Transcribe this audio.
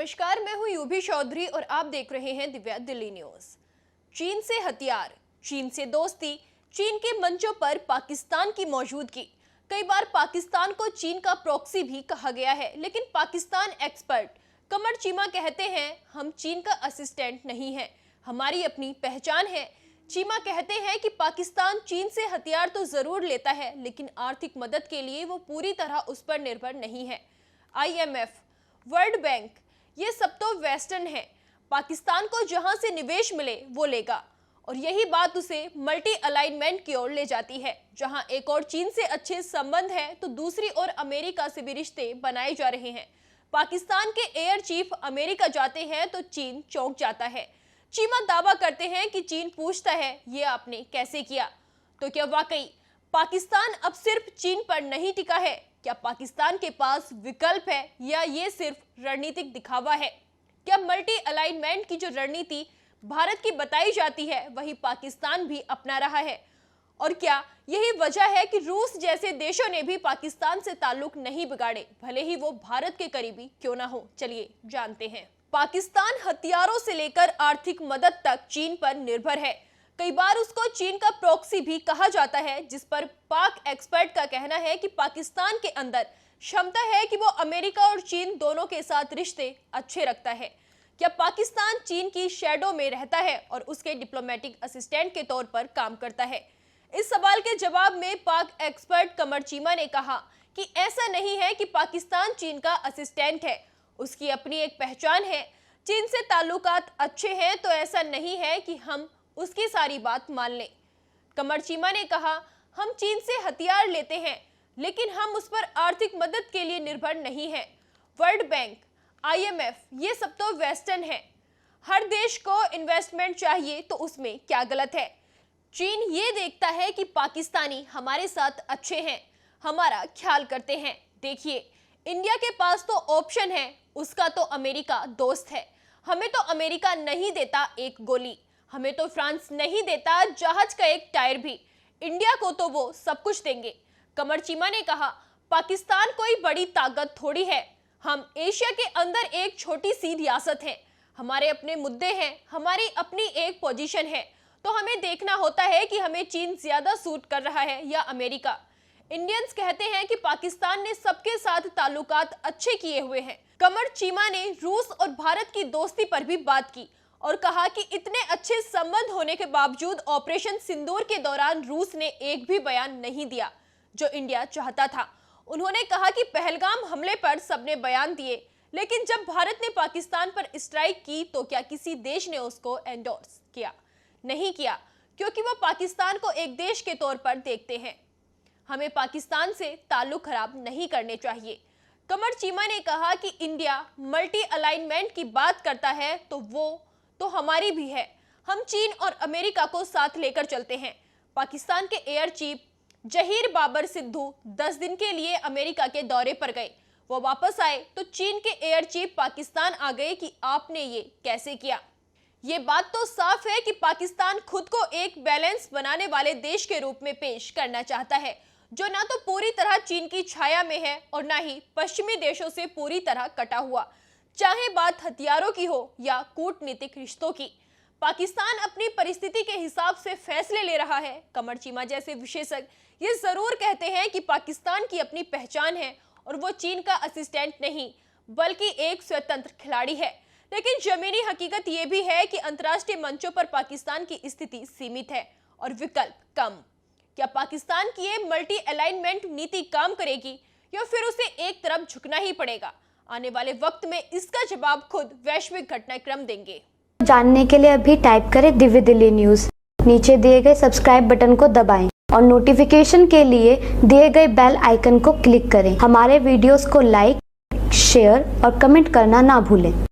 नमस्कार, मैं हूं यूभी चौधरी और आप देख रहे हैं दिव्या दिल्ली न्यूज। चीन से हथियार, चीन से दोस्ती, चीन के मंचों पर पाकिस्तान की मौजूदगी। कई बार पाकिस्तान को चीन का प्रॉक्सी भी कहा गया है, लेकिन पाकिस्तान एक्सपर्ट कमर चीमा कहते हैं हम चीन का असिस्टेंट नहीं है, हमारी अपनी पहचान है। चीमा कहते हैं कि पाकिस्तान चीन से हथियार तो जरूर लेता है, लेकिन आर्थिक मदद के लिए वो पूरी तरह उस पर निर्भर नहीं है। IMF, वर्ल्ड बैंक, ये सब तो वेस्टर्न है। पाकिस्तान को जहां से निवेश मिले वो लेगा, और यही बात उसे मल्टी अलाइनमेंट की ओर ले जाती है, जहां एक और चीन से अच्छे संबंध है तो दूसरी ओर अमेरिका से भी रिश्ते बनाए जा रहे हैं। पाकिस्तान के एयर चीफ अमेरिका जाते हैं तो चीन चौंक जाता है। चीमा दावा करते हैं कि चीन पूछता है ये आपने कैसे किया। तो क्या वाकई पाकिस्तान अब सिर्फ चीन पर नहीं टिका है? क्या पाकिस्तान के पास विकल्प है या ये सिर्फ रणनीतिक दिखावा है? क्या मल्टी अलाइनमेंट की जो रणनीति भारत की बताई जाती है वही पाकिस्तान भी अपना रहा है? और क्या यही वजह है कि रूस जैसे देशों ने भी पाकिस्तान से ताल्लुक नहीं बिगाड़े, भले ही वो भारत के करीबी क्यों ना हो? चलिए जानते हैं। पाकिस्तान हथियारों से लेकर आर्थिक मदद तक चीन पर निर्भर है। कई बार उसको चीन का प्रॉक्सी भी कहा जाता है, जिस पर पाक एक्सपर्ट का कहना है कि पाकिस्तान के अंदर क्षमता है कि वो अमेरिका और चीन दोनों के साथ रिश्ते अच्छे रखता है। क्या पाकिस्तान चीन की शैडो में रहता है और उसके डिप्लोमेटिक असिस्टेंट के तौर पर काम करता है? इस सवाल के जवाब में पाक एक्सपर्ट कमर चीमा ने कहा कि ऐसा नहीं है कि पाकिस्तान चीन का असिस्टेंट है, उसकी अपनी एक पहचान है। चीन से ताल्लुकात अच्छे हैं तो ऐसा नहीं है कि हम उसकी सारी बात मान लें। कमर चीमा ने कहा हम चीन से हथियार लेते हैं, लेकिन हम उस पर आर्थिक मदद के लिए निर्भर नहीं हैं। वर्ल्ड बैंक, IMF, ये सब तो वेस्टर्न है। हर देश को इन्वेस्टमेंट चाहिए तो उसमें क्या गलत है? चीन ये देखता है कि पाकिस्तानी हमारे साथ अच्छे हैं, हमारा ख्याल करते हैं। देखिए, इंडिया के पास तो ऑप्शन है, उसका तो अमेरिका दोस्त है। हमें तो अमेरिका नहीं देता एक गोली, हमें तो फ्रांस नहीं देता जहाज का एक टायर भी। इंडिया को तो वो सब कुछ देंगे। कमर चीमा ने कहा पाकिस्तान कोई बड़ी ताकत थोड़ी है, हम एशिया के अंदर एक छोटी सी रियासत हैं, हमारे अपने मुद्दे हैं, हमारी अपनी एक पोजीशन है। तो हमें देखना होता है कि हमें चीन ज्यादा सूट कर रहा है या अमेरिका। इंडियंस कहते हैं कि पाकिस्तान ने सबके साथ ताल्लुकात अच्छे किए हुए हैं। कमर चीमा ने रूस और भारत की दोस्ती पर भी बात की और कहा कि इतने अच्छे संबंध होने के बावजूद ऑपरेशन सिंदूर के दौरान रूस ने एक भी बयान नहीं दिया जो इंडिया चाहता था। उन्होंने कहा कि पहलगाम हमले पर सबने बयान दिए, लेकिन जब भारत ने पाकिस्तान पर स्ट्राइक की तो क्या किसी देश ने उसको एंडोर्स किया? नहीं किया, क्योंकि वो पाकिस्तान को एक देश के तौर पर देखते हैं। हमें पाकिस्तान से ताल्लुक खराब नहीं करने चाहिए। कमर चीमा ने कहा कि इंडिया मल्टी अलाइनमेंट की बात करता है तो वो तो हमारी भी है। हम चीन और अमेरिका को साथ लेकर चलते हैं। पाकिस्तान के एयर चीफ जहीर बाबर सिद्धू 10 दिन के लिए अमेरिका के दौरे पर गए। वो वापस आए तो चीन के एयर चीफ पाकिस्तान आ गए कि आपने ये कैसे किया। ये बात तो साफ है कि पाकिस्तान खुद को एक बैलेंस बनाने वाले देश के रूप में पेश करना चाहता है, जो ना तो पूरी तरह चीन की छाया में है और ना ही पश्चिमी देशों से पूरी तरह कटा हुआ, चाहे बात हथियारों की हो या कूटनीतिक रिश्तों की। पाकिस्तान अपनी परिस्थिति के हिसाब से फैसले ले रहा है। कमर चीमा जैसे विशेषज्ञ ये जरूर कहते हैं कि पाकिस्तान की अपनी पहचान है और वो चीन का असिस्टेंट नहीं बल्कि एक स्वतंत्र खिलाड़ी है। लेकिन जमीनी हकीकत ये भी है कि अंतर्राष्ट्रीय मंचों पर पाकिस्तान की स्थिति सीमित है और विकल्प कम। क्या पाकिस्तान की ये मल्टी अलाइनमेंट नीति काम करेगी या फिर उसे एक तरफ झुकना ही पड़ेगा? आने वाले वक्त में इसका जवाब खुद वैश्विक घटनाक्रम देंगे। जानने के लिए अभी टाइप करें दिव्य दिल्ली न्यूज। नीचे दिए गए सब्सक्राइब बटन को दबाएं और नोटिफिकेशन के लिए दिए गए बेल आइकन को क्लिक करें। हमारे वीडियोस को लाइक, शेयर और कमेंट करना ना भूलें।